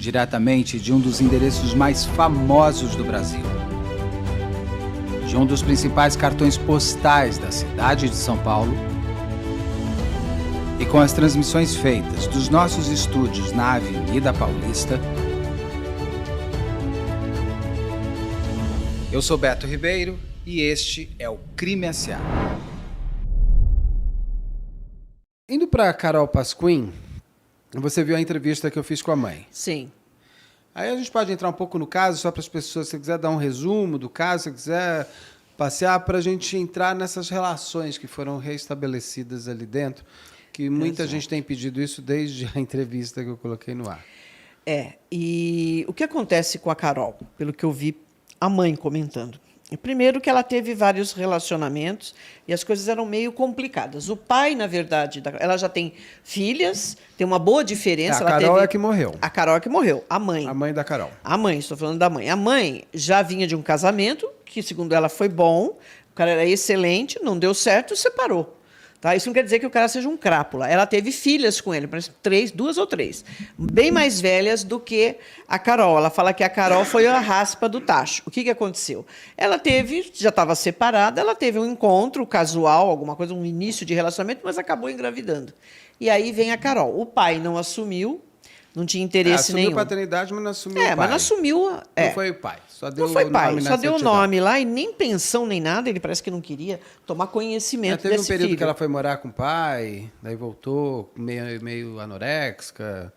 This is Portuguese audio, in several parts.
diretamente de um dos endereços mais famosos do Brasil, de um dos principais cartões postais da cidade de São Paulo, e com as transmissões feitas dos nossos estúdios na Avenida Paulista. Eu sou Beto Ribeiro e este é o Crime S.A. Indo para Carol Pasquim, você viu a entrevista que eu fiz com a mãe. Sim. Aí a gente pode entrar um pouco no caso, só para as pessoas, se você quiser dar um resumo do caso, se você quiser passear, para a gente entrar nessas relações que foram reestabelecidas ali dentro, que muita gente tem pedido isso desde a entrevista que eu coloquei no ar. E o que acontece com a Carol, pelo que eu vi a mãe comentando? Primeiro que ela teve vários relacionamentos e as coisas eram meio complicadas. O pai, na verdade, ela já tem filhas, tem uma boa diferença. A Carol é que morreu. A Carol é que morreu, a mãe. A mãe da Carol. A mãe, estou falando da mãe. A mãe já vinha de um casamento, que segundo ela foi bom, o cara era excelente, não deu certo, separou. Tá? Isso não quer dizer que o cara seja um crápula. Ela teve filhas com ele, parece duas ou três, bem mais velhas do que a Carol. Ela fala que a Carol foi a raspa do tacho. O que aconteceu? Ela já estava separada, ela teve um encontro casual, alguma coisa, um início de relacionamento, mas acabou engravidando. E aí vem a Carol. O pai não assumiu, não tinha interesse nenhum. Assumiu a paternidade, mas não assumiu o pai. Mas não assumiu. Não foi o pai. Só deu não foi o pai, nome só deu o nome lá e nem pensão nem nada. Ele parece que não queria tomar conhecimento teve desse um período filho. que ela foi morar com o pai, daí voltou meio anoréxica.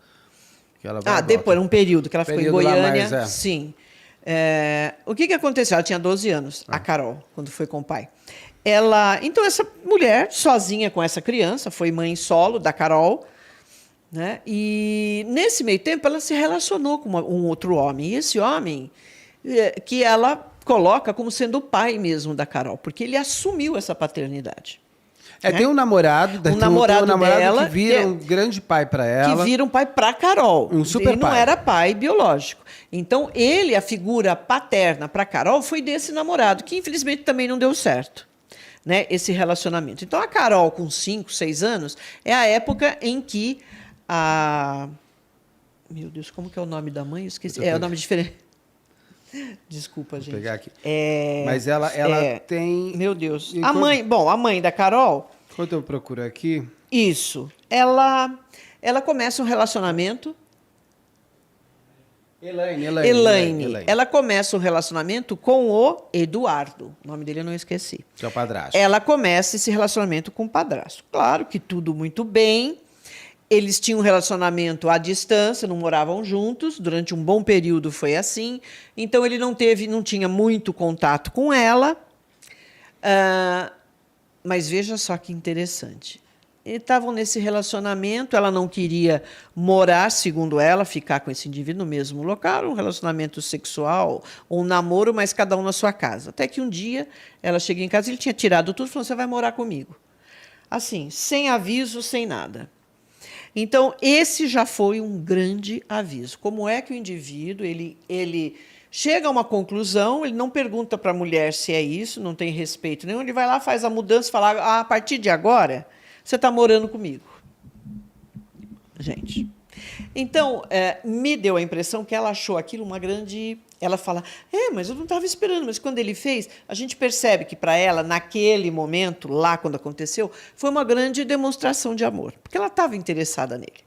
Que ela Depois, um período que ela ficou em Goiânia. Mais, Sim. O que aconteceu? Ela tinha 12 anos, a Carol, quando foi com o pai. Então, essa mulher, sozinha com essa criança, foi mãe solo da Carol, né? E, nesse meio tempo, ela se relacionou com um outro homem. E esse homem, que ela coloca como sendo o pai mesmo da Carol, porque ele assumiu essa paternidade. Tem um namorado, tem um namorado dela, que vira um grande pai para ela. Que vira um pai para Carol. Um super ele pai. Não era pai biológico. Então, a figura paterna para Carol foi desse namorado, que infelizmente também não deu certo, né, esse relacionamento. Então, a Carol, com 5, 6 anos, é a época em que Meu Deus, como que é o nome da mãe? Eu esqueci. O nome diferente. Desculpa, gente. Vou pegar aqui. Mas ela tem... Meu Deus. A mãe da Carol... Enquanto eu procuro aqui... Isso. Ela começa um relacionamento... Elaine. Ela começa um relacionamento com o Eduardo. O nome dele eu não esqueci. Que é o padrasto. Ela começa esse relacionamento com o padrasto. Claro que tudo muito bem. Eles tinham um relacionamento à distância, não moravam juntos, durante um bom período foi assim. Então, ele não tinha muito contato com ela. Mas veja só que interessante. Eles estavam nesse relacionamento, ela não queria morar, segundo ela, ficar com esse indivíduo no mesmo local, um relacionamento sexual, um namoro, mas cada um na sua casa. Até que um dia, ela chega em casa, ele tinha tirado tudo e falou, você vai morar comigo. Assim, sem aviso, sem nada. Então, esse já foi um grande aviso. Como é que o indivíduo ele chega a uma conclusão, ele não pergunta para a mulher se é isso, não tem respeito nenhum, ele vai lá, faz a mudança e fala, a partir de agora, você está morando comigo. Gente. Então, me deu a impressão que ela achou aquilo uma grande... Ela fala, mas eu não estava esperando. Mas quando ele fez, a gente percebe que para ela, naquele momento, lá quando aconteceu, foi uma grande demonstração de amor. Porque ela estava interessada nele.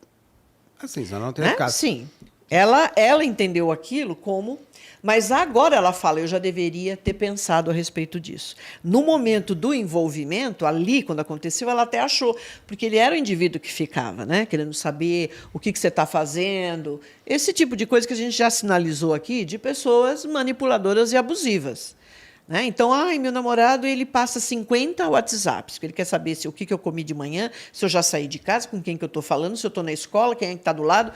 Assim, só não tem caso. Sim. Ela entendeu aquilo como... Mas agora ela fala, eu já deveria ter pensado a respeito disso. No momento do envolvimento, ali, quando aconteceu, ela até achou, porque ele era o indivíduo que ficava, né, querendo saber o que você está fazendo. Esse tipo de coisa que a gente já sinalizou aqui, de pessoas manipuladoras e abusivas. Né? Então, meu namorado ele passa 50 WhatsApps, porque ele quer saber o que eu comi de manhã, se eu já saí de casa, com quem que eu estou falando, se eu estou na escola, quem é que está do lado.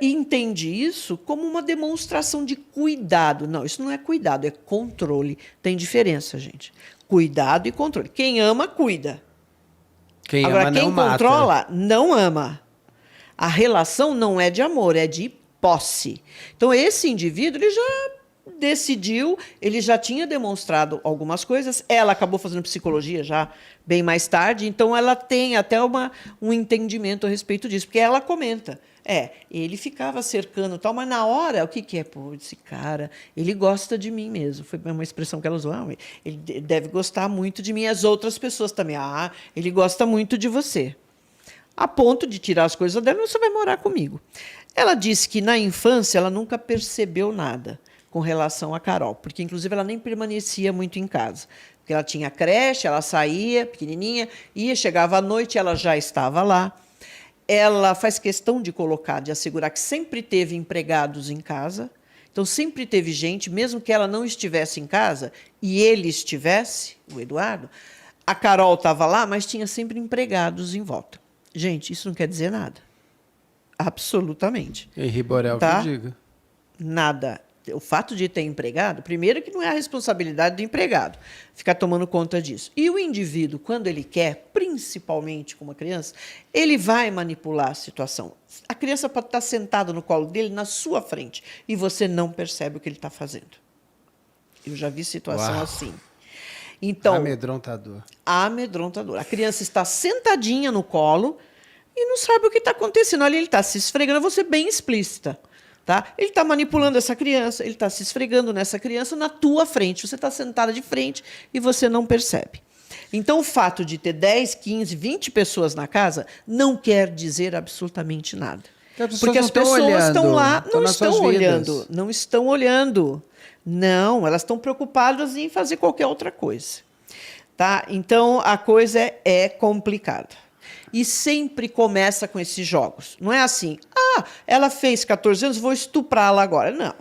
E entende isso como uma demonstração de cuidado. Não, isso não é cuidado, é controle. Tem diferença, gente. Cuidado e controle. Quem ama, cuida. Agora, quem controla, não ama. A relação não é de amor, é de posse. Então, esse indivíduo ele já decidiu, ele já tinha demonstrado algumas coisas, ela acabou fazendo psicologia já bem mais tarde, então ela tem até um entendimento a respeito disso, porque ela comenta. Ele ficava cercando e tal, mas na hora, o que que é? Pô, esse cara, ele gosta de mim mesmo. Foi uma expressão que ela usou. Ele deve gostar muito de mim. As outras pessoas também. Ele gosta muito de você. A ponto de tirar as coisas dela, você vai morar comigo. Ela disse que na infância ela nunca percebeu nada com relação a Carol, porque inclusive ela nem permanecia muito em casa. Porque ela tinha creche, ela saía pequenininha, chegava à noite, ela já estava lá. Ela faz questão de colocar, de assegurar que sempre teve empregados em casa. Então, sempre teve gente, mesmo que ela não estivesse em casa, e ele estivesse, o Eduardo, a Carol estava lá, mas tinha sempre empregados em volta. Gente, isso não quer dizer nada. Absolutamente. E Riborel tá? que diga. Nada. O fato de ter empregado, primeiro que não é a responsabilidade do empregado ficar tomando conta disso. E o indivíduo, quando ele quer, principalmente com uma criança, ele vai manipular a situação. A criança pode estar sentada no colo dele, na sua frente, e você não percebe o que ele está fazendo. Eu já vi situação assim. Então, amedrontador. Amedrontador. A criança está sentadinha no colo e não sabe o que está acontecendo. Ali ele está se esfregando, eu vou ser bem explícita. Tá? Ele está manipulando essa criança, ele está se esfregando nessa criança na tua frente. Você está sentada de frente e você não percebe. Então, o fato de ter 10, 15, 20 pessoas na casa não quer dizer absolutamente nada. Porque as pessoas estão lá, não estão olhando. Não estão olhando. Não, elas estão preocupadas em fazer qualquer outra coisa. Tá? Então, a coisa é complicada. E sempre começa com esses jogos. Não é assim, ela fez 14 anos, vou estuprá-la agora.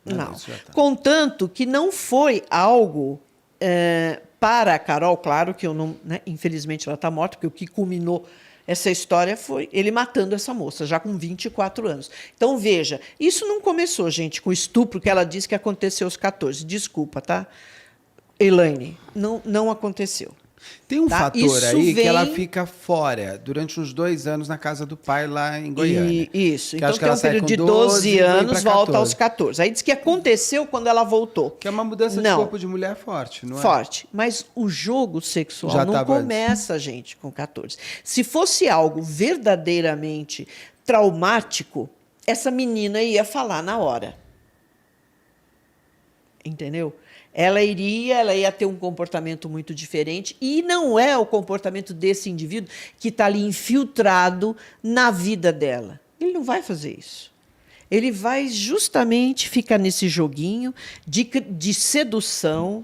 Não. Contanto que não foi algo para a Carol, claro que eu não, né, infelizmente ela está morta, porque o que culminou essa história foi ele matando essa moça, já com 24 anos. Então, veja, isso não começou, gente, com o estupro que ela disse que aconteceu aos 14. Desculpa, tá? Elaine, não aconteceu. Tem um fator aí que ela fica fora durante uns 2 anos na casa do pai lá em Goiânia. Isso. Então tem um período de 12 anos, volta aos 14. Aí diz que aconteceu quando ela voltou. Que é uma mudança de corpo de mulher forte, não é? Forte. Mas o jogo sexual não começa, gente, com 14. Se fosse algo verdadeiramente traumático, essa menina ia falar na hora. Entendeu? Ela ia ter um comportamento muito diferente e não é o comportamento desse indivíduo que está ali infiltrado na vida dela. Ele não vai fazer isso. Ele vai justamente ficar nesse joguinho de sedução,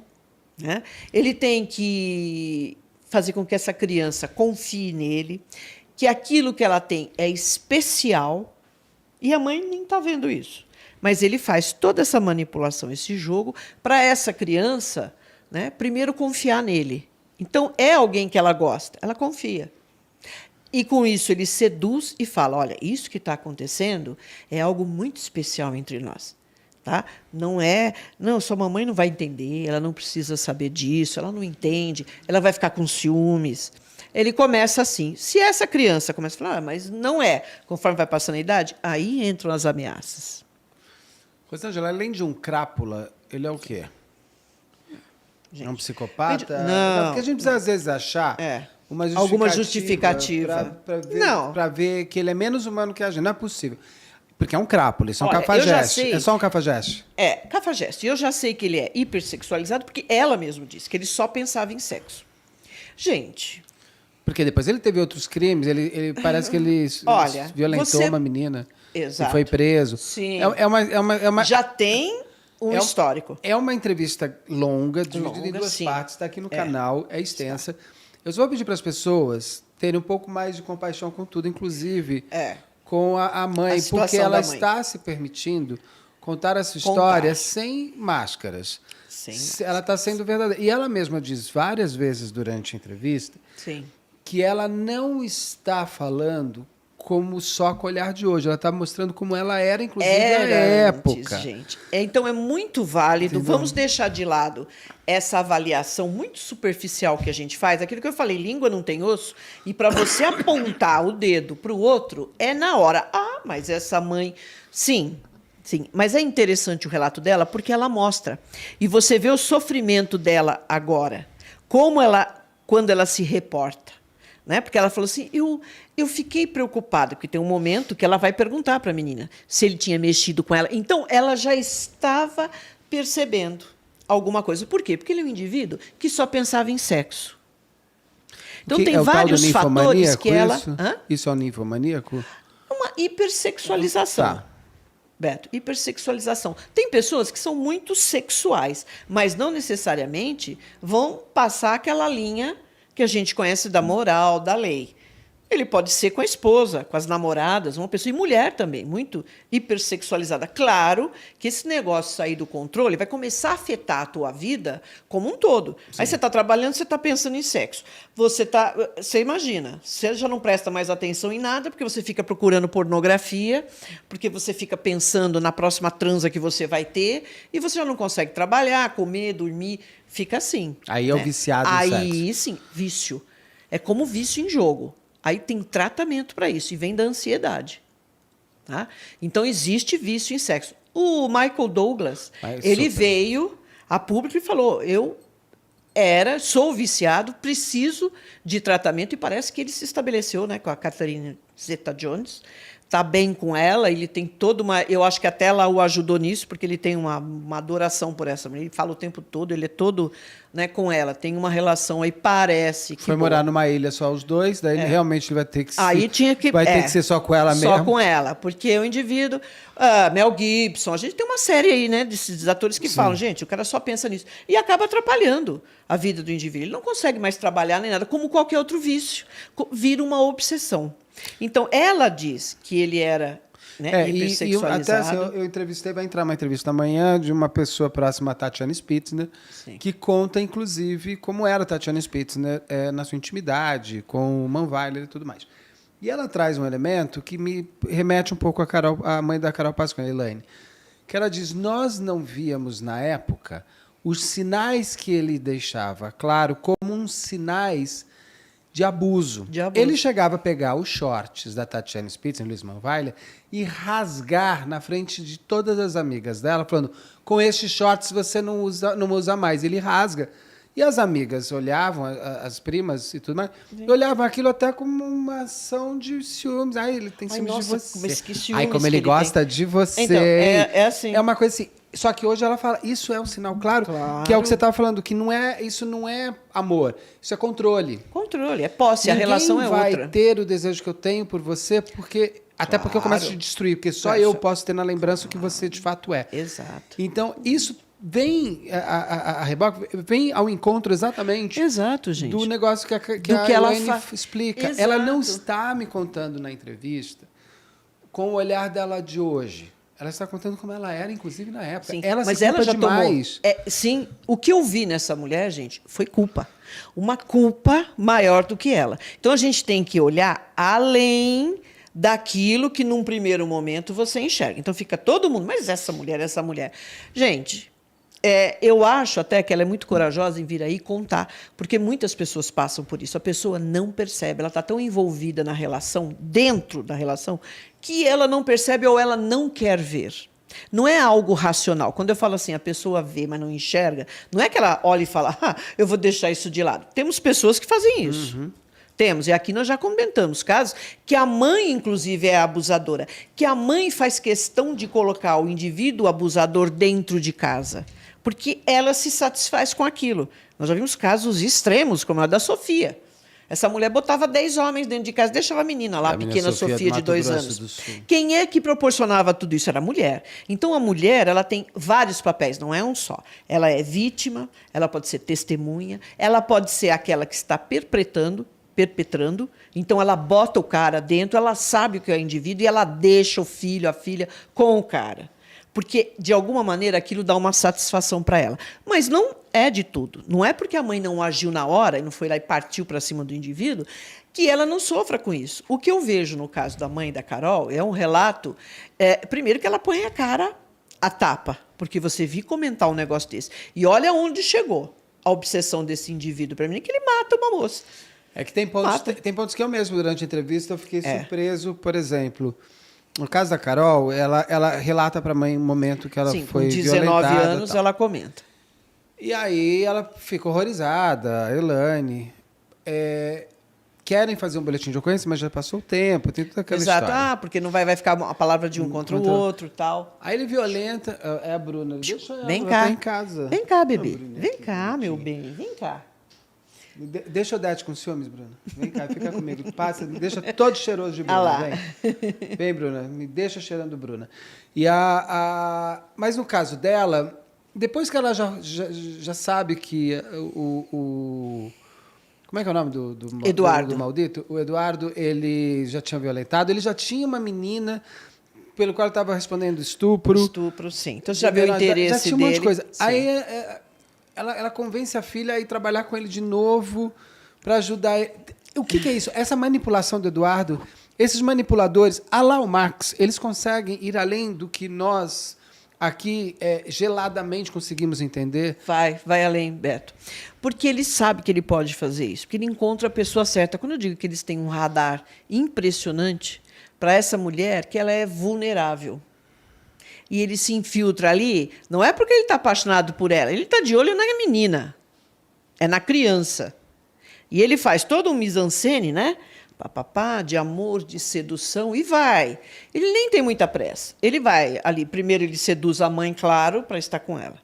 né? Ele tem que fazer com que essa criança confie nele, que aquilo que ela tem é especial, e a mãe nem está vendo isso. Mas ele faz toda essa manipulação, esse jogo, para essa criança, né, primeiro confiar nele. Então, é alguém que ela gosta, ela confia. E, com isso, ele seduz e fala, olha, isso que está acontecendo é algo muito especial entre nós. Tá? Não, sua mamãe não vai entender, ela não precisa saber disso, ela não entende, ela vai ficar com ciúmes. Ele começa assim. Se essa criança começa a falar, mas não é, conforme vai passando a idade, aí entram as ameaças. Rosângela, além de um crápula, ele é o quê? Gente, é um psicopata? Não. Porque a gente precisa, às vezes, achar alguma justificativa. Para ver que ele é menos humano que a gente. Não é possível. Porque é um crápula, isso é um cafajeste. É só um cafajeste. É, cafajeste. Eu já sei que ele é hipersexualizado, porque ela mesma disse que ele só pensava em sexo. Gente... Porque depois ele teve outros crimes, ele parece que ele violentou uma menina. Exato. E foi preso. Sim. Já tem um histórico. É uma entrevista longa, dividida em 2 partes, está aqui no canal, é extensa. Eu só vou pedir para as pessoas terem um pouco mais de compaixão com tudo, inclusive com a mãe, porque ela está se permitindo contar essa história sem máscaras. Ela está sendo verdadeira. E ela mesma diz várias vezes durante a entrevista que ela não está falando como só com o olhar de hoje. Ela está mostrando como ela era, inclusive, na época. Antes, gente. Então, é muito válido. Vamos deixar de lado essa avaliação muito superficial que a gente faz. Aquilo que eu falei, língua não tem osso. E para você apontar o dedo para o outro, é na hora. Mas essa mãe... Sim, mas é interessante o relato dela porque ela mostra. E você vê o sofrimento dela agora. Como ela, quando ela se reporta. Né? Porque ela falou assim, eu fiquei preocupada, porque tem um momento que ela vai perguntar para a menina se ele tinha mexido com ela. Então, ela já estava percebendo alguma coisa. Por quê? Porque ele é um indivíduo que só pensava em sexo. Então, tem é o tal do vários fatores que ela... Isso? Isso é o ninfomaníaco? Uma hipersexualização. Tá. Beto, hipersexualização. Tem pessoas que são muito sexuais, mas não necessariamente vão passar aquela linha que a gente conhece da moral, da lei. Ele pode ser com a esposa, com as namoradas, uma pessoa, e mulher também, muito hipersexualizada. Claro que esse negócio sair do controle vai começar a afetar a tua vida como um todo. Sim. Aí você está trabalhando, você está pensando em sexo. Você imagina, você já não presta mais atenção em nada, porque você fica procurando pornografia, porque você fica pensando na próxima transa que você vai ter, e você já não consegue trabalhar, comer, dormir, fica assim. Aí é o viciado em sexo. Aí sim, vício. É como vício em jogo. Aí tem tratamento para isso, e vem da ansiedade. Tá? Então, existe vício em sexo. O Michael Douglas, ele veio a público e falou, sou viciado, preciso de tratamento, e parece que ele se estabeleceu, né, com a Catherine Zeta-Jones, está bem com ela, ele tem toda uma... Eu acho que até ela o ajudou nisso, porque ele tem uma adoração por essa mulher, ele fala o tempo todo, ele é todo, né, com ela, tem uma relação aí, parece que... Foi morar numa ilha só os dois, daí realmente ele vai ter que ter que ser só com ela mesmo. Só com ela, porque o indivíduo... Mel Gibson, a gente tem uma série aí, né, desses atores que falam, gente, o cara só pensa nisso. E acaba atrapalhando a vida do indivíduo. Ele não consegue mais trabalhar nem nada, como qualquer outro vício. Vira uma obsessão. Então, ela diz que ele era, né, hipersexualizado. Até assim, vai entrar uma entrevista amanhã de uma pessoa próxima a Tatiana Spitzner, que conta, inclusive, como era a Tatiana Spitzner na sua intimidade, com o Manweiler e tudo mais. E ela traz um elemento que me remete um pouco à mãe da Carol Pascoal, a Elaine, que ela diz, nós não víamos, na época, os sinais que ele deixava, claro, como uns sinais de abuso. Ele chegava a pegar os shorts da Tatiana Spitzner, Luiz Manweiler, e rasgar na frente de todas as amigas dela, falando, com estes shorts você não usa mais. Ele rasga. E as amigas olhavam, as primas e tudo mais, olhavam aquilo até como uma ação de ciúmes. Ai, ele tem ciúmes de você. Mas que ciúmes Ai, como ele gosta de você. Então, é assim. É uma coisa assim. Só que hoje ela fala, isso é um sinal claro. Que é o que você estava falando, que isso não é amor, isso é controle. Controle, é posse, a relação é outra. Ninguém vai ter o desejo que eu tenho por você, até porque eu começo a te destruir, porque só eu posso ter na lembrança o que você de fato é. Exato. Então, isso vem a reboque, vem ao encontro exatamente gente. do negócio que a Elaine explica. Exato. Ela não está me contando na entrevista com o olhar dela de hoje. Ela está contando como ela era, inclusive, na época. Sim, ela mas se culpa ela já demais. tomou. Sim, o que eu vi nessa mulher, gente, foi culpa. Uma culpa maior do que ela. Então, a gente tem que olhar além daquilo que, num primeiro momento, você enxerga. Então, fica todo mundo, mas essa mulher... Gente, eu acho até que ela é muito corajosa em vir aí contar, porque muitas pessoas passam por isso. A pessoa não percebe, ela está tão envolvida na relação, dentro da relação, que ela não percebe ou ela não quer ver. Não é algo racional. Quando eu falo assim, a pessoa vê, mas não enxerga, não é que ela olha e fala, eu vou deixar isso de lado. Temos pessoas que fazem isso. Uhum. Temos, e aqui nós já comentamos casos que a mãe, inclusive, é abusadora, que a mãe faz questão de colocar o indivíduo abusador dentro de casa, porque ela se satisfaz com aquilo. Nós já vimos casos extremos, como a da Sofia. Essa mulher botava 10 homens dentro de casa, deixava a menina lá, a pequena Sofia de 2 anos. Quem é que proporcionava tudo isso? Era a mulher. Então, a mulher, ela tem vários papéis, não é um só. Ela é vítima, ela pode ser testemunha, ela pode ser aquela que está perpetrando, então ela bota o cara dentro, ela sabe o que é o indivíduo e ela deixa o filho, a filha com o cara. Porque, de alguma maneira, aquilo dá uma satisfação para ela. Mas não é de tudo. Não é porque a mãe não agiu na hora e não foi lá e partiu para cima do indivíduo que ela não sofra com isso. O que eu vejo no caso da mãe da Carol é um relato, primeiro, que ela põe a cara à tapa, porque você viu comentar um negócio desse. E olha onde chegou a obsessão desse indivíduo para mim, que ele mata uma moça. É que tem pontos que eu mesmo, durante a entrevista, eu fiquei surpreso, por exemplo... No caso da Carol, ela relata para a mãe um momento que ela foi violentada. Com 19 anos, ela comenta. E aí ela fica horrorizada, a Elaine. querem fazer um boletim de ocorrência, mas já passou o tempo, tem toda aquela Exato. história. Porque não vai ficar a palavra de um contra o outro, tal. Aí ele violenta, é a Bruna, deixa ela, Vem ela cá. tá em casa. Vem cá, bebê. Bruninha, Vem que cá, meu bonitinha. bem. Vem cá. Deixa eu dar-te com ciúmes, Bruna. Vem cá, fica comigo. Passa, me deixa todo cheiroso de Bruna. Ah lá. Vem. Vem, Bruna, me deixa cheirando Bruna. Mas no caso dela, depois que ela já sabe que como é que é o nome do Eduardo. do maldito? O Eduardo, ele já tinha violentado, ele já tinha uma menina pelo qual estava respondendo estupro. Estupro, sim. Então você já viu o Já interesse tinha um monte de dele. coisa. Sim. Aí ela convence a filha a ir trabalhar com ele de novo para ajudar ele. O que é isso? Essa manipulação do Eduardo, esses manipuladores, a lá o Marx, eles conseguem ir além do que nós aqui geladamente conseguimos entender. Vai além, Beto. Porque ele sabe que ele pode fazer isso, porque ele encontra a pessoa certa. Quando eu digo que eles têm um radar impressionante para essa mulher, que ela é vulnerável. E ele se infiltra ali, não é porque ele está apaixonado por ela, ele está de olho na menina, é na criança. E ele faz todo um mise-en-scène, né? Papapá, de amor, de sedução, e vai. Ele nem tem muita pressa. Ele vai ali, primeiro ele seduz a mãe, claro, para estar com ela.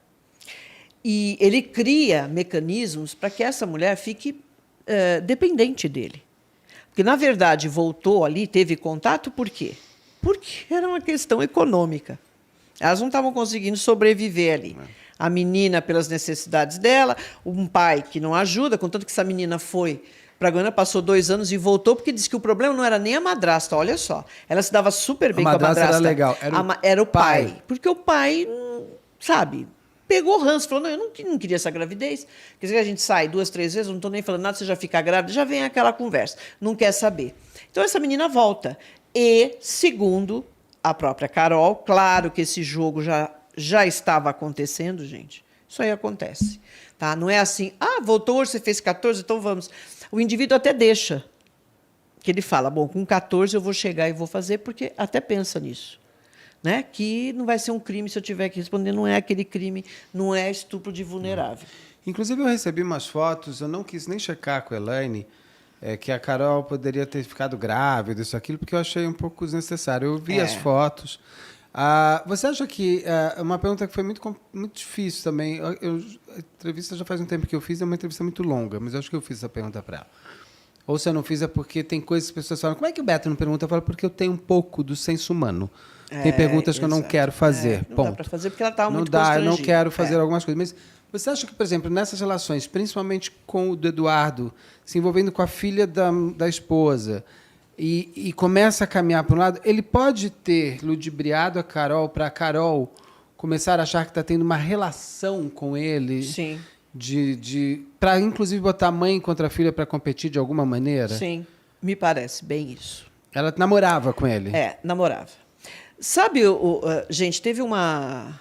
E ele cria mecanismos para que essa mulher fique dependente dele. Porque, na verdade, voltou ali, teve contato, por quê? Porque era uma questão econômica. Elas não estavam conseguindo sobreviver ali. A menina pelas necessidades dela, um pai que não ajuda, contanto que essa menina foi para a Goiânia, passou 2 anos e voltou, porque disse que o problema não era nem a madrasta, olha só. Ela se dava super bem com a madrasta. Era legal, era o pai. Porque o pai, sabe, pegou ranço, falou, não, eu não queria essa gravidez. Quer dizer, a gente sai 2, 3 vezes, não estou nem falando nada, você já fica grávida, já vem aquela conversa, não quer saber. Então, essa menina volta. E, segundo a própria Carol, claro que esse jogo já estava acontecendo, gente. Isso aí acontece. Tá? Não é assim, voltou hoje, você fez 14, então vamos. O indivíduo até deixa. Que ele fala, bom, com 14 eu vou chegar e vou fazer, porque até pensa nisso. Né? Que não vai ser um crime se eu tiver que responder, não é aquele crime, não é estupro de vulnerável. Inclusive, eu recebi umas fotos, eu não quis nem checar com a Elaine, que a Carol poderia ter ficado grávida, isso, aquilo, porque eu achei um pouco desnecessário. Eu vi as fotos. Você acha que... uma pergunta que foi muito difícil também. A entrevista já faz um tempo que eu fiz, é uma entrevista muito longa, mas eu acho que eu fiz essa pergunta para ela. Ou se eu não fiz é porque tem coisas que as pessoas falam, como é que o Beto não pergunta? Eu falo, porque eu tenho um pouco do senso humano. Tem perguntas que eu não quero fazer, não ponto. dá para fazer porque ela estava muito Não dá, eu constrangida. não quero fazer algumas coisas. Mas você acha que, por exemplo, nessas relações, principalmente com o do Eduardo, se envolvendo com a filha da esposa, e começa a caminhar para um lado, ele pode ter ludibriado a Carol para a Carol começar a achar que está tendo uma relação com ele? Sim. Para, inclusive, botar a mãe contra a filha para competir de alguma maneira? Sim, me parece bem isso. Ela namorava com ele? Namorava. Sabe, gente, teve uma...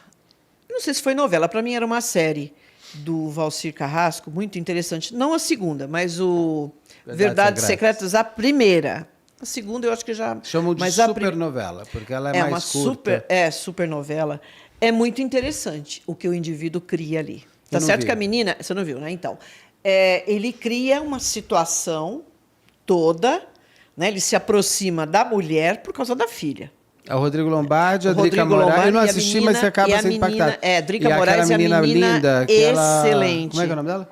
Não sei se foi novela, para mim era uma série do Valcir Carrasco, muito interessante. Não a segunda, mas o Verdades Secretas, a primeira. A segunda eu acho que já... Chamam de supernovela, porque ela é mais curta. Super novela. É muito interessante o que o indivíduo cria ali. Tá certo que a menina... Você não viu, né? Então, ele cria uma situação toda, né? Ele se aproxima da mulher por causa da filha. O Rodrigo Lombardi, a Drica Moraes. Eu não assisti, mas você acaba sendo impactado. Drica Moraes e a menina linda, excelente. Como é que é o nome dela?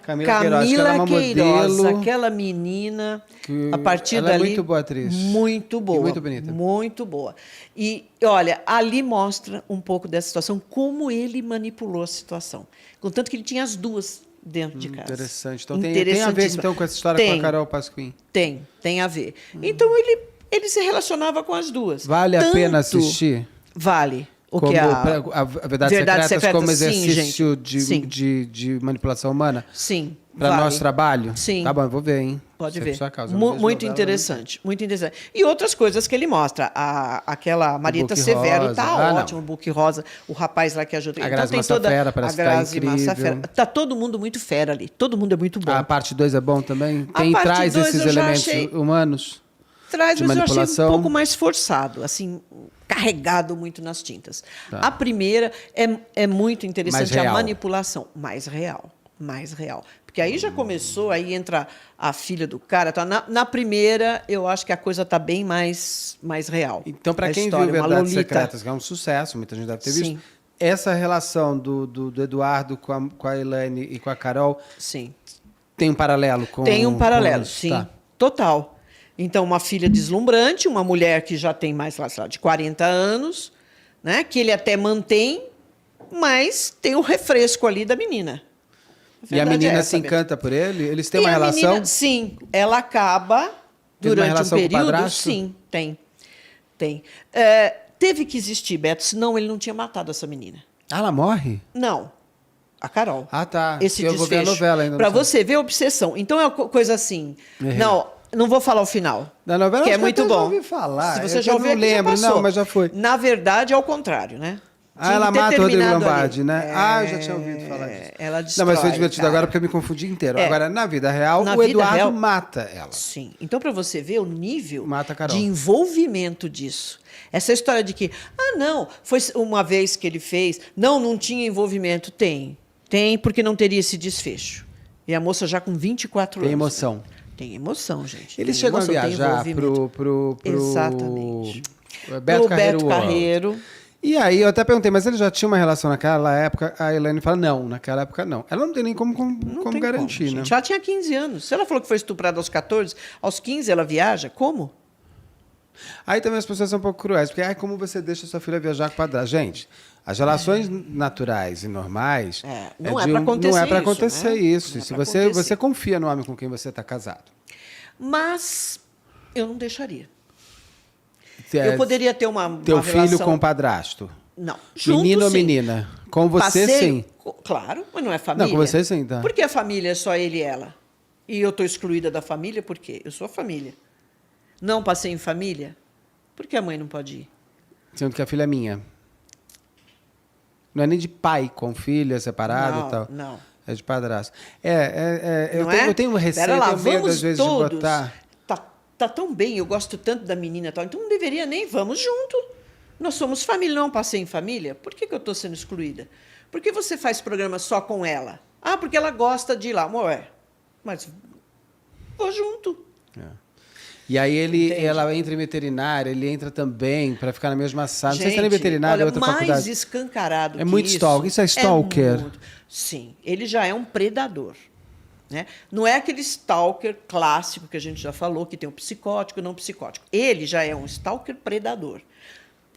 Camila Queiroz, que ela é uma modelo. Aquela menina, a partir ela dali... é muito boa atriz. Muito boa. E muito bonita. Muito boa. E, olha, ali mostra um pouco dessa situação, como ele manipulou a situação. Contanto que ele tinha as duas dentro de casa. Interessante. Então tem a ver então, com essa história com a Carol Pasquim? Tem a ver. Então, ele se relacionava com as duas. Vale a pena assistir? Vale. Como a Verdades Secretas como exercício de manipulação humana? Sim. Para nosso trabalho? Sim. Tá bom, eu vou ver, hein? Pode ver. Sua causa. Muito interessante. Muito interessante. E outras coisas que ele mostra. Aquela Marieta Severo tá ótimo, o Book Rosa, o rapaz lá que ajuda. A Grazi Massafera parece que tá incrível. Tá todo mundo muito fera ali. Todo mundo é muito bom. A parte 2 é bom também? Traz esses elementos humanos? Traz, mas eu achei um pouco mais forçado, assim, carregado muito nas tintas. Tá. A primeira é muito interessante, a manipulação. Mais real. Porque aí já começou, aí entra a filha do cara. Tá? Na primeira, eu acho que a coisa está bem mais real. Então, para A quem história, viu uma Verdades Lolita. Secretas, que é um sucesso, muita gente deve ter Sim. visto, essa relação do Eduardo com a Elaine e com a Carol Sim. tem um paralelo com... Tem um paralelo, com... sim. Tá. Total. Então, uma filha deslumbrante, uma mulher que já tem mais, sei lá, de 40 anos, né? Que ele até mantém, mas tem o refresco ali da menina. E a verdade menina é essa se mesmo. encanta por ele? Eles têm E uma a relação? menina, sim, ela acaba Tem uma durante um relação com o período. padrasto? Sim, tem. Teve que existir, Beto, senão ele não tinha matado essa menina. Ah, ela morre? Não. A Carol. Ah, tá. Esse Eu vou ver a desfecho. novela ainda. Para não sei. você ver a obsessão. Então é uma coisa assim. Errei. Não vou falar o final. Da novela que acho é muito até já bom. ouvi falar. Se É você que já eu ouviu, não aqui, já lembro, passou. não, mas já foi. Na verdade, é ao contrário, né? Ah, ela Tinha que ter mata o Rodrigo terminado Lombardi, ali. né? Ah, eu já tinha ouvido falar disso. Ela destrói, Não, mas foi divertido cara. agora porque eu me confundi inteiro. É. Agora, na vida real, Na o vida Eduardo real- mata ela. Sim. Então, para você ver o nível Mata a Carol. de envolvimento disso. Essa história de que, não, foi uma vez que ele fez, não tinha envolvimento. Tem. Tem, porque não teria esse desfecho. E a moça já com 24 Tem anos. emoção. Tem emoção, gente. Eles Tem chegam emoção, a tem viajar envolvimento. pro Exatamente. Beto Pro Carreiro. Beto World. Carreiro. E aí, eu até perguntei, mas ele já tinha uma relação naquela época? A Elaine fala, não, naquela época não. Ela não tem nem como Não tem garantir, como, né? gente. Ela tinha 15 anos. Se ela falou que foi estuprada aos 14, aos 15 ela viaja, como? Aí também as pessoas são um pouco cruéis, porque como você deixa sua filha viajar com o padrasto? Gente, as relações naturais e normais... Não é pra acontecer Não é para isso, acontecer né? isso. Não é Se pra você acontecer. confia no homem com quem você está casado. Mas eu não deixaria. É, Eu poderia ter uma teu filho relação... com o padrasto. Não. Junto, Menino ou sim. menina? Com você, Passeio? sim. Claro, mas não é família. Não, com você, sim, tá. Por que a família é só ele e ela? E eu estou excluída da família por quê? Eu sou a família. Não passei em família? Por que a mãe não pode ir? Sendo que a filha é minha. Não é nem de pai com filha separado Não, e tal. não. É de padrasto. Não é? Eu tenho receio, Pera lá, tenho medo, vamos às vezes, todos. de botar... Tá tão bem, eu gosto tanto da menina e tal, então não deveria nem, vamos junto. Nós somos família, não passei em família? Por que eu estou sendo excluída? Por que você faz programa só com ela? Ah, porque ela gosta de ir lá. Ué, mas vou junto. E aí Entende? ela entra em veterinária, ele entra também para ficar na mesma sala. Não sei se Gente, é em veterinária ou olha, outra mais faculdade. escancarado É que muito stalker. Isso é stalker? Sim, ele já é um predador. Né? Não é aquele stalker clássico que a gente já falou, que tem o psicótico e não psicótico. Ele já é um stalker predador,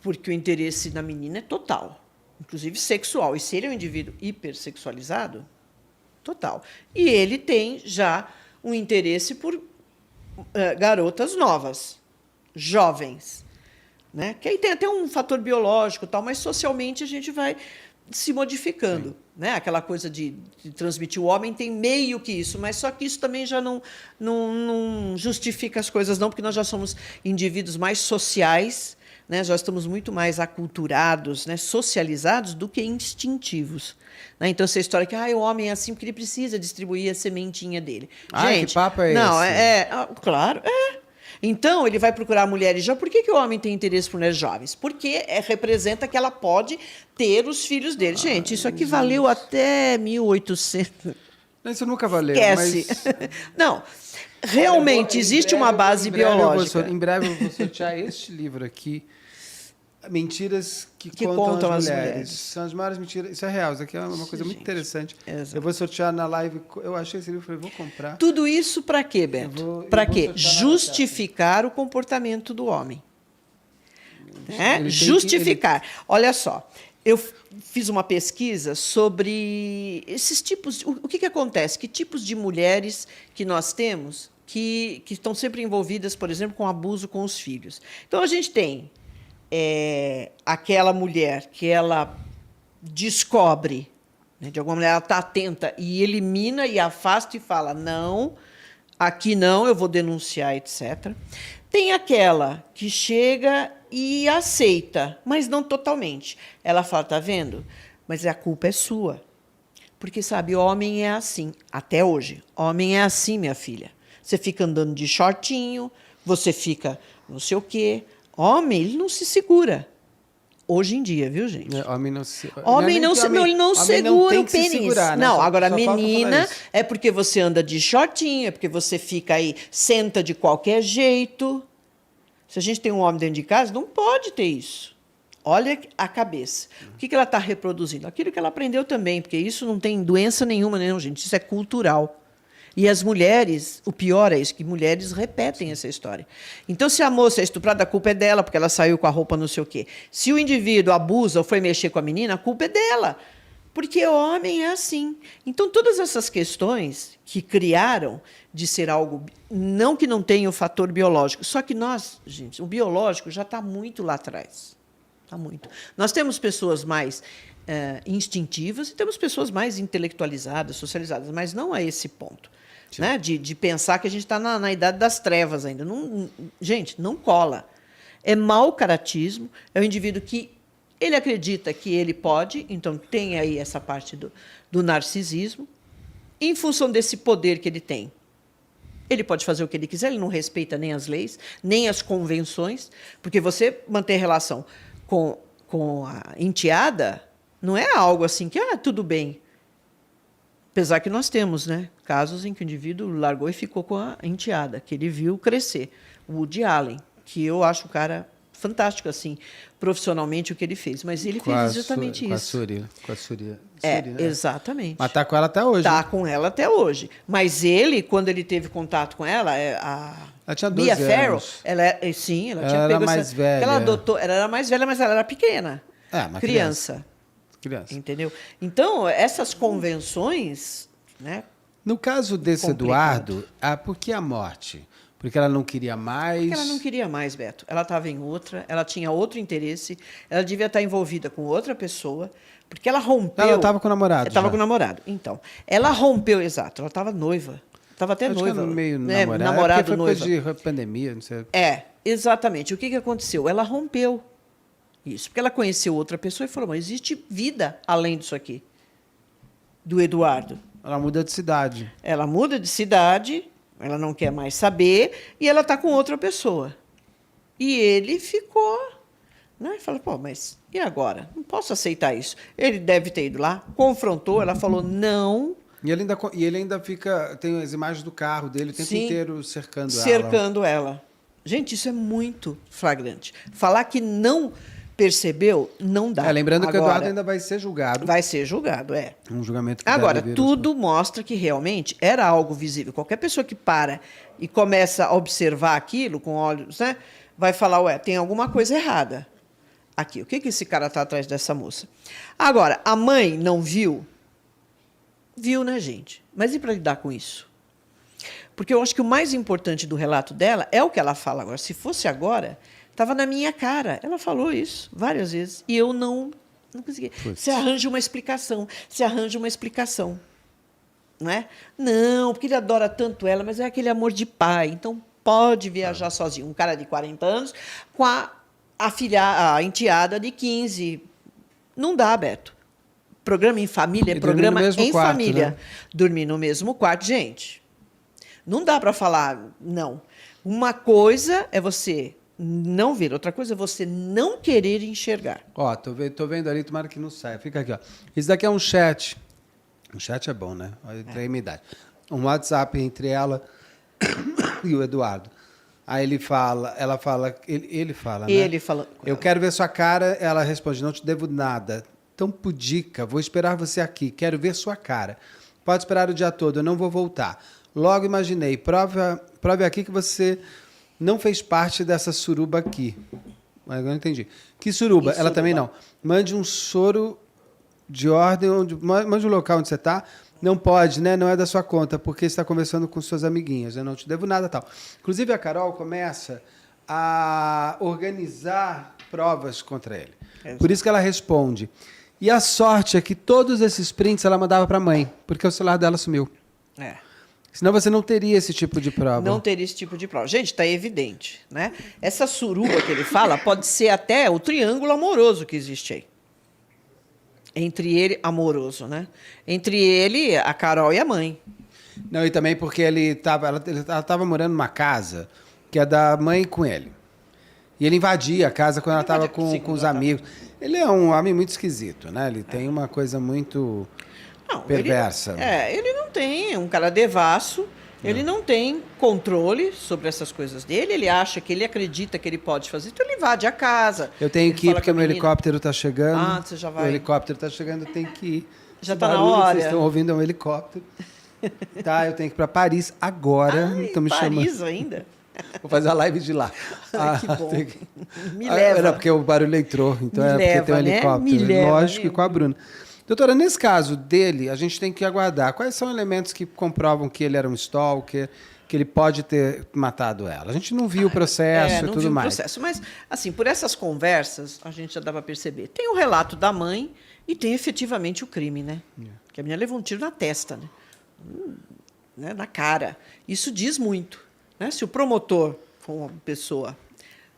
porque o interesse na menina é total, inclusive sexual. E se ele é um indivíduo hipersexualizado, total. E ele tem já um interesse por garotas novas, jovens. Né? Que aí tem até um fator biológico, tal, mas socialmente a gente vai se modificando. Né? Aquela coisa de transmitir o homem tem meio que isso, mas só que isso também já não justifica as coisas, não, porque nós já somos indivíduos mais sociais, né? Já estamos muito mais aculturados, né? Socializados do que instintivos. Né? Então, essa história que o homem é assim porque ele precisa distribuir a sementinha dele. Ai, Gente, que papo é não, esse? Claro, Então, ele vai procurar mulheres jovens. Por que o homem tem interesse por mulheres jovens? Porque representa que ela pode ter os filhos dele. Gente, isso aqui valeu até 1800. Isso nunca valeu. Esquece. Mas... Não, realmente existe uma base biológica. Em breve eu vou sortear este livro aqui. Mentiras que contam as mulheres. São as maiores mentiras. Isso é real, isso aqui é uma coisa muito interessante. Exato. Eu vou sortear na live. Eu achei esse livro e falei, vou comprar. Tudo isso para quê, Beto? Para quê? Justificar o comportamento do homem. Justificar. Olha só, eu fiz uma pesquisa sobre esses tipos. O que acontece? Que tipos de mulheres que nós temos que estão sempre envolvidas, por exemplo, com abuso com os filhos. Então, a gente tem aquela mulher que ela descobre, né, de alguma maneira, ela está atenta e elimina e afasta e fala, não, aqui não, eu vou denunciar, etc. Tem aquela que chega e aceita, mas não totalmente. Ela fala, tá vendo? Mas a culpa é sua. Porque, sabe, homem é assim, até hoje. Homem é assim, minha filha. Você fica andando de shortinho, você fica não sei o quê. Homem, ele não se segura. Hoje em dia, viu, gente? Homem não se... Homem não, ele não segura o pênis. Segurar, né? Não, agora só falta menina falar isso. é porque você anda de shortinho, é porque você fica aí, senta de qualquer jeito. Se a gente tem um homem dentro de casa, não pode ter isso. Olha a cabeça. O que ela está reproduzindo? Aquilo que ela aprendeu também, porque isso não tem doença nenhuma, não, gente. Isso é cultural. E as mulheres, o pior é isso, que mulheres repetem essa história. Então, se a moça é estuprada, a culpa é dela, porque ela saiu com a roupa não sei o quê. Se o indivíduo abusa ou foi mexer com a menina, a culpa é dela. Porque o homem é assim. Então, todas essas questões que criaram de ser algo... Não que não tenha o fator biológico, só que nós, gente, o biológico já está muito lá atrás. Está muito. Nós temos pessoas mais instintivas e temos pessoas mais intelectualizadas, socializadas, mas não a esse ponto. Né? De pensar que a gente está na idade das trevas ainda. Não, gente, não cola. É mau caratismo, é o indivíduo que ele acredita que ele pode, então tem aí essa parte do narcisismo, em função desse poder que ele tem. Ele pode fazer o que ele quiser, ele não respeita nem as leis, nem as convenções, porque você manter relação com a enteada não é algo assim que, tudo bem. Apesar que nós temos, né, casos em que o indivíduo largou e ficou com a enteada, que ele viu crescer. O Woody Allen, que eu acho o cara fantástico, assim, profissionalmente, o que ele fez. Mas ele fez exatamente isso. Com a Surya. Exatamente. Mas está com ela até hoje. Está com ela até hoje. Mas ele, quando ele teve contato com ela, ela tinha 12 Mia Farrow, anos. ela tinha Ela pego era mais velha. Ela adotou, ela era mais velha, mas ela era pequena. Uma criança. Entendeu? Então, essas convenções, né? No caso desse complicado. Eduardo, por que a morte? Porque ela não queria mais? Porque ela não queria mais, Beto. Ela estava em outra, ela tinha outro interesse, ela devia estar envolvida com outra pessoa, porque ela rompeu... Ela estava com o namorado. Estava com o namorado. Então, ela rompeu, exato, ela estava noiva. Estava até noiva. No meio namorado, foi noiva. Coisa de pandemia, não sei. Exatamente. O que aconteceu? Ela rompeu isso, porque ela conheceu outra pessoa e falou, mas existe vida além disso aqui, do Eduardo. Ela muda de cidade. Ela muda de cidade, ela não quer mais saber, e ela está com outra pessoa. E ele ficou, né? E fala, mas e agora? Não posso aceitar isso. Ele deve ter ido lá, confrontou, ela falou não. E ele ainda fica, tem as imagens do carro dele o tempo inteiro cercando ela. Cercando ela. Gente, isso é muito flagrante. Falar que não percebeu, não dá. Lembrando que o Eduardo ainda vai ser julgado. Vai ser julgado, Um julgamento que agora, deve vir tudo mostra que realmente era algo visível. Qualquer pessoa que para e começa a observar aquilo com olhos, né, vai falar, tem alguma coisa errada aqui. O que esse cara está atrás dessa moça? Agora, a mãe não viu? Viu, né, gente? Mas e para lidar com isso? Porque eu acho que o mais importante do relato dela é o que ela fala agora. Se fosse agora... Estava na minha cara. Ela falou isso várias vezes. E eu não consegui. Você arranja uma explicação. Não é? Não, porque ele adora tanto ela, mas é aquele amor de pai. Então, pode viajar sozinho. Um cara de 40 anos com a enteada de 15. Não dá, Beto. Programa em família é programa em família. Né? Dormir no mesmo quarto. Gente, não dá para falar não. Uma coisa é você... não ver. Outra coisa é você não querer enxergar. Tô vendo ali, tomara que não saia. Fica aqui, Isso daqui é um chat. Um chat é bom, né? Olha a minha idade. Um WhatsApp entre ela e o Eduardo. Aí ele fala, né? Ele fala. Eu quero ver sua cara. Ela responde, não te devo nada. Tão pudica, vou esperar você aqui. Quero ver sua cara. Pode esperar o dia todo, eu não vou voltar. Logo imaginei, prove aqui que você... não fez parte dessa suruba aqui. Mas eu não entendi. Que suruba? Ela também não. Mande um soro de ordem, mande o local onde você está. Não pode, né? Não é da sua conta, porque você está conversando com suas amiguinhas. Eu não te devo nada, tal. Inclusive, a Carol começa a organizar provas contra ele. Por isso que ela responde. E a sorte é que todos esses prints ela mandava para a mãe, porque o celular dela sumiu. Senão você não teria esse tipo de prova. Não teria esse tipo de prova. Gente, está evidente, né? Essa suruba que ele fala pode ser até o triângulo amoroso que existe aí. Entre ele, amoroso, né? Entre ele, a Carol e a mãe. Não, e também porque ela estava morando numa casa que é da mãe com ele. E ele invadia a casa quando ela estava com os amigos. Ele é um homem muito esquisito, né? Ele tem uma coisa muito Não, perversa. ele não tem, é um cara devasso, ele não tem controle sobre essas coisas dele, ele acha que ele acredita que ele pode fazer, então ele invade a casa. Eu tenho ele que ir fala porque com a meu menina. helicóptero está chegando. Ah, você já vai. O helicóptero está chegando, eu tenho que ir. Já Esse tá na barulho que hora. vocês estão ouvindo é um helicóptero. Tá, eu tenho que ir para Paris agora. Ai, Estão me Paris chamando. ainda? Vou fazer a live de lá. Ai, que bom. tem que- Me leva. Era porque o barulho entrou, então Me é porque tem um leva, né? helicóptero. Me leva, Lógico, né? e com a Bruna. Doutora, nesse caso dele, a gente tem que aguardar. Quais são elementos que comprovam que ele era um stalker, que ele pode ter matado ela? A gente não viu o processo não e tudo viu o mais. processo, mas assim, por essas conversas, a gente já dá para perceber. Tem o relato da mãe e tem efetivamente o crime, né? Que a menina levou um tiro na testa, né? Né? Na cara. Isso diz muito, né? Se o promotor for uma pessoa,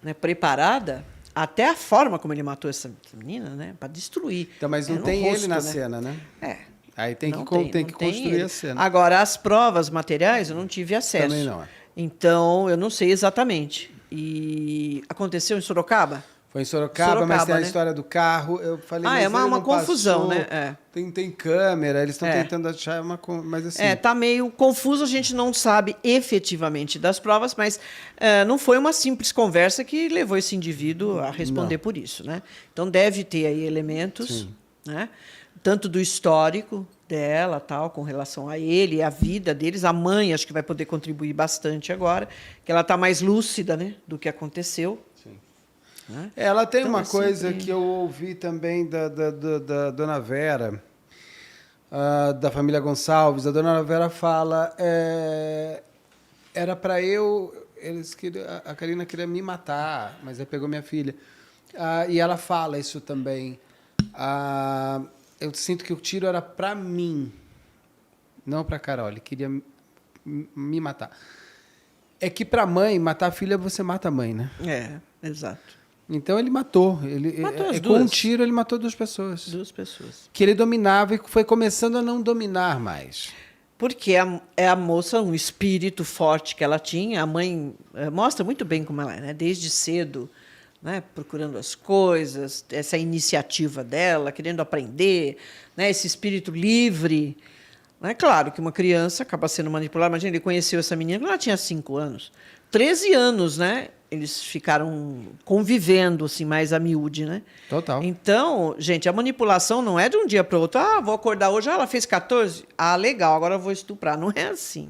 né, preparada, até a forma como ele matou essa menina, né, para destruir. Então, mas não no tem rosto, ele na né? cena, né? É. Aí tem que, Não tem não que construir ele. a cena. Agora, as provas materiais eu não tive acesso. Também não. Então, eu não sei exatamente. E aconteceu em Sorocaba? Foi em Sorocaba, mas Sorocaba, tem a né? história do carro. Eu falei, Ah, mas é uma ele não confusão, passou. né? É. Tem câmera, eles estão É. tentando achar uma... Mas assim... É, tá meio confuso, a gente não sabe efetivamente das provas, mas não foi uma simples conversa que levou esse indivíduo a responder por isso, né? Então deve ter aí elementos, né? Tanto do histórico dela, tal, com relação a ele, a vida deles, a mãe acho que vai poder contribuir bastante agora, que ela está mais lúcida, né, do que aconteceu. Né? Ela tem Então, uma é coisa sempre- que eu ouvi também da Dona Vera, da família Gonçalves. A Dona Vera fala, era para a Karina queria me matar, mas aí pegou minha filha. E ela fala isso também. Eu sinto que o tiro era para mim, não para Carol. Ele queria me matar. É que para mãe, matar a filha, você mata a mãe, né? É, exato. Então ele matou. Matou as com um duas. tiro ele matou 2 pessoas. 2 pessoas. Que ele dominava e foi começando a não dominar mais. Porque é a moça, um espírito forte que ela tinha. A mãe mostra muito bem como ela é, né? Desde cedo, né? Procurando as coisas, essa iniciativa dela, querendo aprender, né? Esse espírito livre. É claro que uma criança acaba sendo manipulada. Imagina, ele conheceu essa menina quando ela tinha 5 anos. 13 anos, né? Eles ficaram convivendo assim, mais a miúde, né? Total. Então, gente, a manipulação não é de um dia para o outro. Ah, vou acordar hoje, ela fez 14. Ah, legal, agora eu vou estuprar. Não é assim.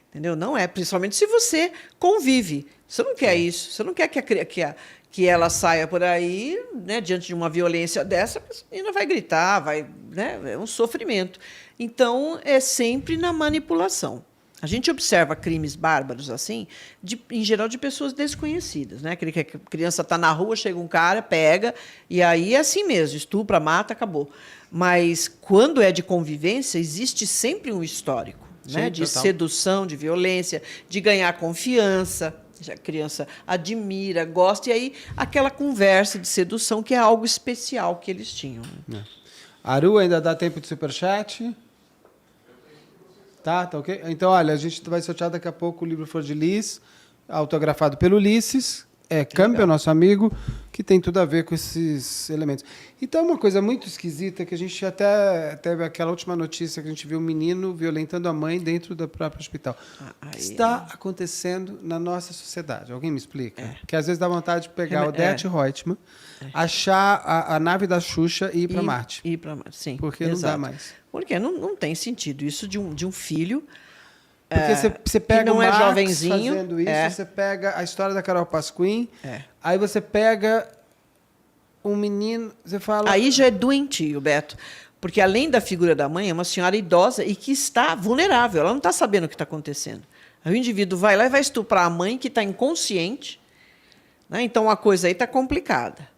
Entendeu? Não é, principalmente se você convive. Você não quer isso. Você não quer que ela saia por aí, né, diante de uma violência dessa, a menina vai gritar, né, é um sofrimento. Então, é sempre na manipulação. A gente observa crimes bárbaros assim, em geral de pessoas desconhecidas, né? Aquele que a criança está na rua, chega um cara, pega, e aí é assim mesmo, estupra, mata, acabou. Mas quando é de convivência, existe sempre um histórico, né? De total. sedução, de violência, de ganhar confiança. A criança admira, gosta, e aí aquela conversa de sedução que é algo especial que eles tinham. Né? Aru, ainda dá tempo de superchat? Tá ok? Então, olha, a gente vai sortear daqui a pouco o livro Flor de Lis, autografado pelo Ulisses. Campbell, nosso amigo, que tem tudo a ver com esses elementos. Então, uma coisa muito esquisita, que a gente até teve aquela última notícia que a gente viu um menino violentando a mãe dentro do próprio hospital. O que está acontecendo na nossa sociedade? Alguém me explica? Porque às vezes dá vontade de pegar Odete Reutemann, achar a nave da Xuxa e ir para Marte. Ir para Marte, sim. Porque não dá mais. Porque não tem sentido. Isso de um filho... Porque você pega não o é Marx jovenzinho, fazendo isso, você pega a história da Carol Pasquim, É. aí você pega um menino, você fala... Aí já é doentio, Beto. Porque, além da figura da mãe, é uma senhora idosa e que está vulnerável. Ela não está sabendo o que está acontecendo. Aí o indivíduo vai lá e vai estuprar a mãe, que está inconsciente. Né? Então, a coisa aí está complicada.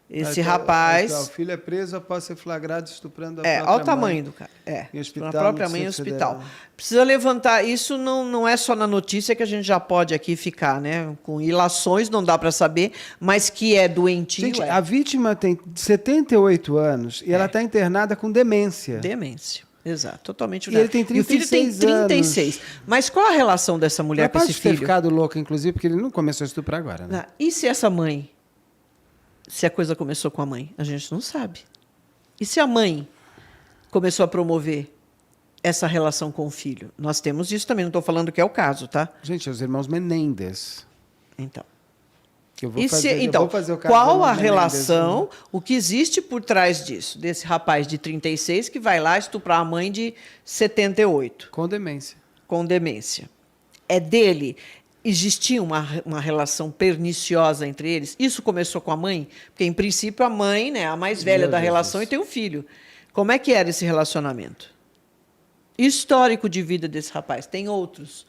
Esse rapaz... O filho é preso após ser flagrado estuprando a olha própria o tamanho mãe. do cara. Em hospital, a própria no mãe em Distrito hospital. Federal. Precisa levantar. Isso não é só na notícia que a gente já pode aqui ficar, né? Com ilações, não dá para saber, mas que é doentio. Gente, a vítima tem 78 anos e ela está internada com demência. Demência. Exato, totalmente. E ele tem E o filho tem 36 anos. Mas qual a relação dessa mulher Ela com pode esse ter filho? ficado louca, inclusive, porque ele não começou a estuprar agora, né? E se essa mãe se a coisa começou com a mãe? A gente não sabe. E se a mãe começou a promover essa relação com o filho? Nós temos isso também, não estou falando que é o caso, tá? Gente, os irmãos Menendez. Então. Que eu vou E fazer, então, eu vou fazer o caso qual dos a irmãos Menendez, relação, né? o que existe por trás disso? Desse rapaz de 36 que vai lá estuprar a mãe de 78, Com demência. com demência. É dele. Existia uma relação perniciosa entre eles? Isso começou com a mãe? Porque, em princípio, a mãe, né, a mais velha Meu da Jesus. relação, e tem um filho. Como é que era esse relacionamento? Histórico de vida desse rapaz. Tem outros.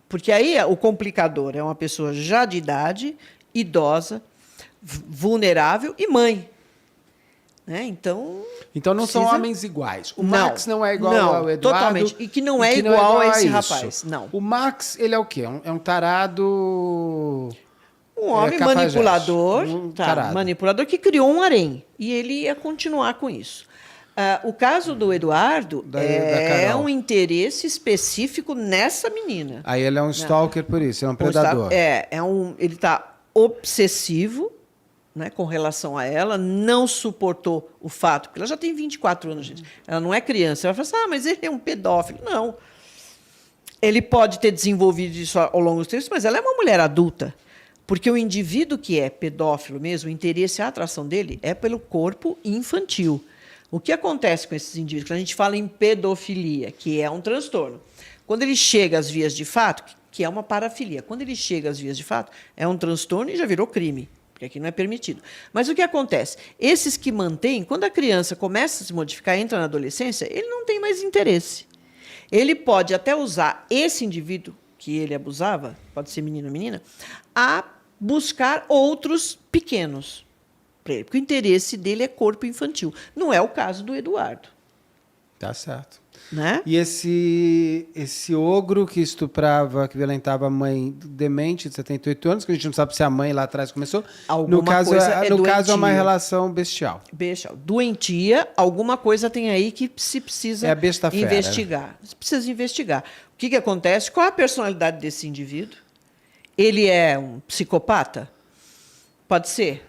Porque aí o complicador é uma pessoa já de idade, idosa, vulnerável e mãe. Né? Então não são precisa- homens iguais. O Não, Max não é igual não, ao Eduardo. totalmente. E que não é igual a esse rapaz, não. O Max, ele é o quê? É um tarado... Um homem cafajeste. manipulador, Tarado. manipulador que criou um harém. E ele ia continuar com isso. O caso do Eduardo Da é Carol. um interesse específico nessa menina. Aí ele é um stalker por isso, é um predador. Ele está obsessivo, né, com relação a ela, não suportou o fato, porque ela já tem 24 anos, gente. Ela não é criança. Ela fala assim, mas ele é um pedófilo. Não. Ele pode ter desenvolvido isso ao longo dos tempos, mas ela é uma mulher adulta. Porque o indivíduo que é pedófilo mesmo, o interesse, a atração dele é pelo corpo infantil. O que acontece com esses indivíduos? Quando a gente fala em pedofilia, que é um transtorno. Quando ele chega às vias de fato, que é uma parafilia, quando ele chega às vias de fato, é um transtorno e já virou crime, porque aqui não é permitido. Mas o que acontece? Esses que mantêm, quando a criança começa a se modificar, entra na adolescência, ele não tem mais interesse. Ele pode até usar esse indivíduo que ele abusava, pode ser menino ou menina, a buscar outros pequenos para ele, porque o interesse dele é corpo infantil. Não é o caso do Eduardo. Tá certo. Né? E esse ogro que estuprava, que violentava a mãe demente de 78 anos, que a gente não sabe se a mãe lá atrás começou, Alguma no caso, coisa é no caso é uma doentia. relação bestial. Bestial. Doentia, alguma coisa tem aí que se precisa É a besta fera. investigar. Se precisa investigar. O que acontece? Qual a personalidade desse indivíduo? Ele é um psicopata? Pode ser.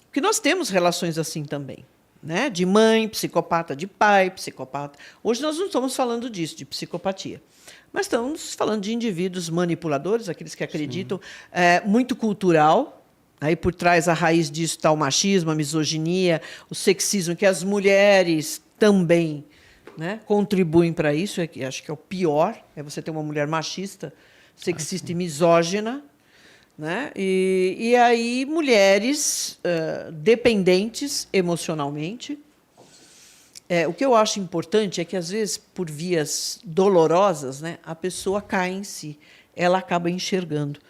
Porque nós temos relações assim também. Né? De mãe, psicopata, de pai, psicopata. Hoje nós não estamos falando disso, de psicopatia. Mas estamos falando de indivíduos manipuladores, aqueles que acreditam, muito cultural. Aí por trás, a raiz disso está o machismo, a misoginia, o sexismo, que as mulheres também, né, contribuem para isso. Acho que é o pior, é você ter uma mulher machista, sexista e misógina. Né? E aí, mulheres dependentes emocionalmente. O que eu acho importante é que, às vezes, por vias dolorosas, né, a pessoa cai em si. Ela acaba enxergando.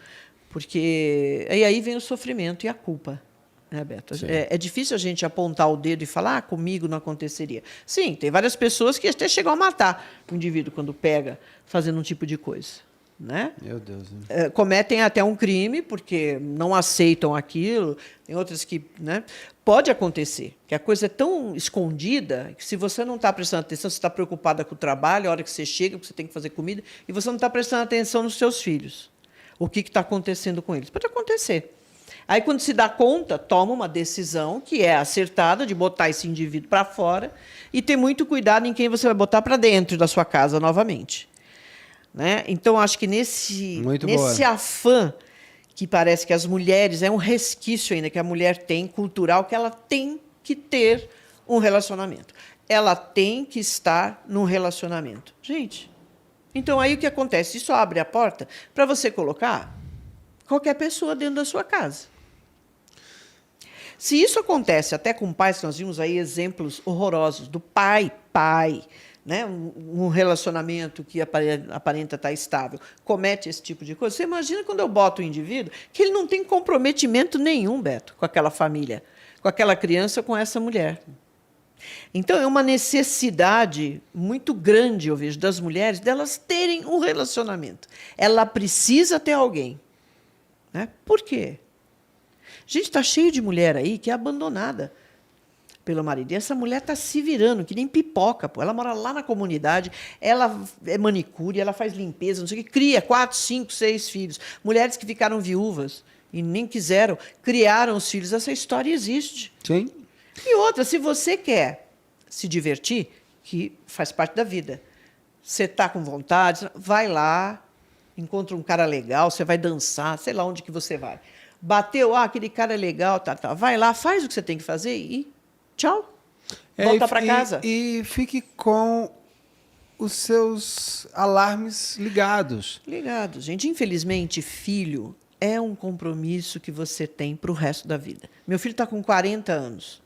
E aí vem o sofrimento e a culpa. Né, Beto? É difícil a gente apontar o dedo e falar, comigo não aconteceria. Sim, tem várias pessoas que até chegam a matar o indivíduo quando pega fazendo um tipo de coisa. Né? Meu Deus. Cometem até um crime porque não aceitam aquilo. Tem outras que, né? Pode acontecer, que a coisa é tão escondida que se você não está prestando atenção, você está preocupada com o trabalho, a hora que você chega, que você tem que fazer comida, e você não está prestando atenção nos seus filhos. O que está acontecendo com eles? Pode acontecer. Aí, quando se dá conta, toma uma decisão que é acertada de botar esse indivíduo para fora e ter muito cuidado em quem você vai botar para dentro da sua casa novamente. Né? Então, acho que nesse afã que parece que as mulheres, é um resquício ainda que a mulher tem, cultural, que ela tem que ter um relacionamento. Ela tem que estar num relacionamento. Gente, então aí o que acontece? Isso abre a porta para você colocar qualquer pessoa dentro da sua casa. Se isso acontece até com pais, que nós vimos aí exemplos horrorosos do pai, né, um relacionamento que aparenta estar estável, comete esse tipo de coisa. Você imagina quando eu boto o indivíduo que ele não tem comprometimento nenhum, Beto, com aquela família, com aquela criança, com essa mulher. Então, é uma necessidade muito grande, eu vejo, das mulheres, delas terem um relacionamento. Ela precisa ter alguém. Né? Por quê? Gente, está cheio de mulher aí que é abandonada pelo marido. E essa mulher está se virando, que nem pipoca. Pô. Ela mora lá na comunidade, ela é manicure, ela faz limpeza, não sei o que, cria 4, 5, 6 filhos. Mulheres que ficaram viúvas, e nem quiseram, criaram os filhos. Essa história existe. Sim. E outra, se você quer se divertir, que faz parte da vida, você está com vontade, vai lá, encontra um cara legal, você vai dançar, sei lá onde que você vai. Bateu, aquele cara é legal, tá. Vai lá, faz o que você tem que fazer e tchau. Volta para casa. E fique com os seus alarmes ligados. Ligados, gente. Infelizmente, filho é um compromisso que você tem para o resto da vida. Meu filho está com 40 anos.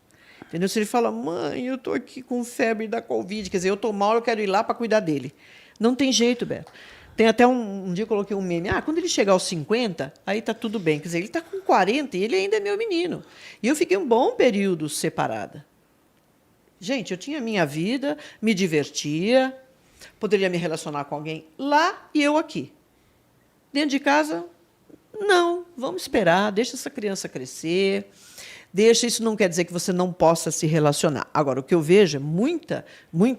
Entendeu? Se ele fala, mãe, eu estou aqui com febre da Covid, quer dizer, eu estou mal, eu quero ir lá para cuidar dele. Não tem jeito, Beto. Tem até um dia eu coloquei um meme, quando ele chegar aos 50, aí está tudo bem. Quer dizer, ele está com 40 e ele ainda é meu menino. E eu fiquei um bom período separada. Gente, eu tinha minha vida, me divertia, poderia me relacionar com alguém lá e eu aqui. Dentro de casa, não, vamos esperar, deixa essa criança crescer, deixa, isso não quer dizer que você não possa se relacionar. Agora, o que eu vejo é muita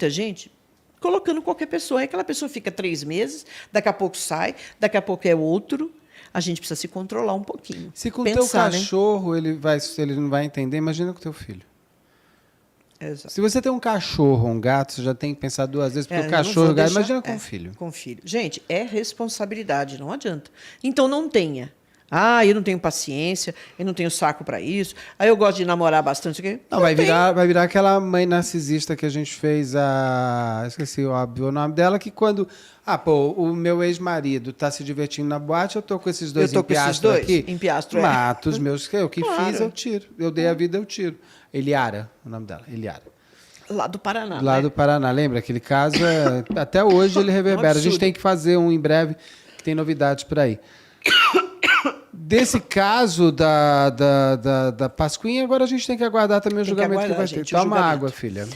gente colocando qualquer pessoa, aí aquela pessoa fica 3 meses, daqui a pouco sai, daqui a pouco é outro. A gente precisa se controlar um pouquinho. Se com o teu cachorro ele não vai entender, imagina com o teu filho. Exato. Se você tem um cachorro ou um gato, você já tem que pensar 2 vezes, porque o cachorro, gato, imagina com o filho. Com o filho. Gente, é responsabilidade, não adianta. Então não tenha. Eu não tenho paciência, eu não tenho saco para isso. Aí eu gosto de namorar bastante. Não, vai virar aquela mãe narcisista que a gente fez esqueci o nome dela, que quando... o meu ex-marido tá se divertindo na boate, eu tô com esses dois empiastros aqui. Mato os meus... Eu que fiz, eu tiro. Eu dei a vida, eu tiro. Eliara, o nome dela, Eliara. Lá do Paraná. Lá do Paraná, lembra? Aquele caso, até hoje ele reverbera. A gente tem que fazer um em breve, que tem novidades por aí. Desse caso da Pasquinha, agora a gente tem que aguardar também o julgamento que vai ter. Toma água, filha.